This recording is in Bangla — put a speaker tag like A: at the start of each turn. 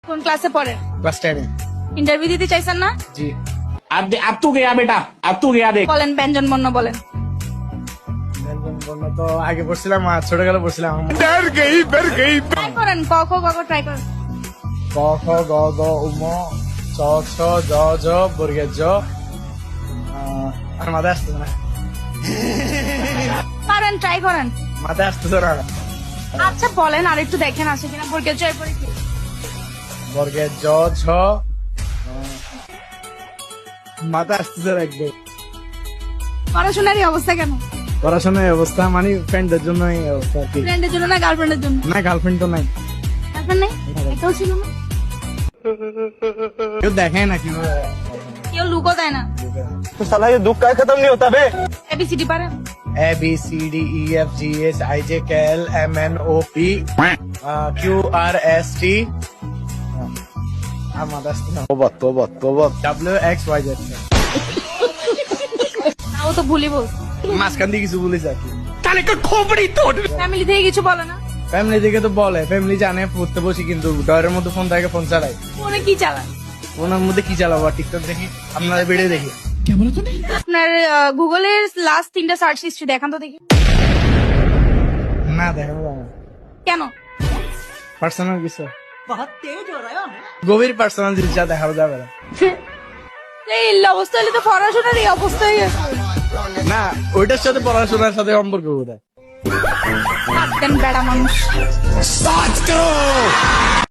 A: কোন ক্লাসে পড়েন?
B: ক্লাস 10 এ।
A: ইন্টারভিউ দিতে চাইছেন না?
B: জি।
C: अब तू गया बेटा, अब तू गया देख।
A: বলেন ব্যঞ্জন বর্ণ বলেন।
B: ব্যঞ্জন বর্ণ তো আগে পড়ছিলাম, ছোটবেলা পড়ছিলাম।
A: ট্রাই করেন, ক খ গ ঘ ট্রাই করেন।
B: ক খ গ গ উম চ ছ জ ঝ বর্গের জ। আর মাথায় আসতেছে না,
A: পারেন, ট্রাই করেন।
B: মাথায় আসতেছে না।
A: আচ্ছা বলেন, আর একটু দেখেন আসে কিনা। বর্গের জয় পরে কি?
B: বর্গের জ ঝ। মাথায় আসতেছে না একদম।
A: পড়াশোনার এই অবস্থা কেন?
B: পড়াশোনার অবস্থা মানে ফ্রেন্ডদের জন্য এই অবস্থা আর কি।
A: ফ্রেন্ডের জন্য না গার্লফ্রেন্ডের জন্য?
B: না, গার্লফ্রেন্ড তো নাই,
A: গার্লফ্রেন্ড নেই, একটাও ছিল না।
B: কেউ দেখায় না কিভাবে।
A: কেউ লুকও দেয় না।
D: तो साला ये दुख का खत्म नहीं होता बे।
A: এবিসিডি পারেন?
B: A B C D E F G H I J K L M N O P Q R S T W X Y Z।
A: তাও তো ভুলি বল।
B: মাঝখান দিয়ে কিছু বলিস আর কি।
A: ফ্যামিলি থেকে কিছু বলে না?
B: ফ্যামিলি দিকে তো বলে, ফ্যামিলি জানে পড়তে বসি, কিন্তু ডয়ের মধ্যে ফোন থাকে, ফোন চালাই।
A: ফোনে কি চালান?
B: ফোনের মধ্যে কি চালাবো, টিকটক দেখি, আপনারা ভিডিও দেখি।
A: আপনার গুগলের লাস্ট 3টা সার্চ হিস্ট্রি দেখান তো দেখি।
B: না, দেখাবো না,
A: কেন?
B: পার্সোনাল কিছু, গভীর পার্সোনাল জিনিস যা দেখাবো যাবে না।
A: এই অবস্থা হলে তো পড়াশোনার এই অবস্থা হয়ে গেছে।
B: না, ওইটার সাথে পড়াশোনার সাথে সম্পর্ক কোথায়?
A: বেড়া মানুষ।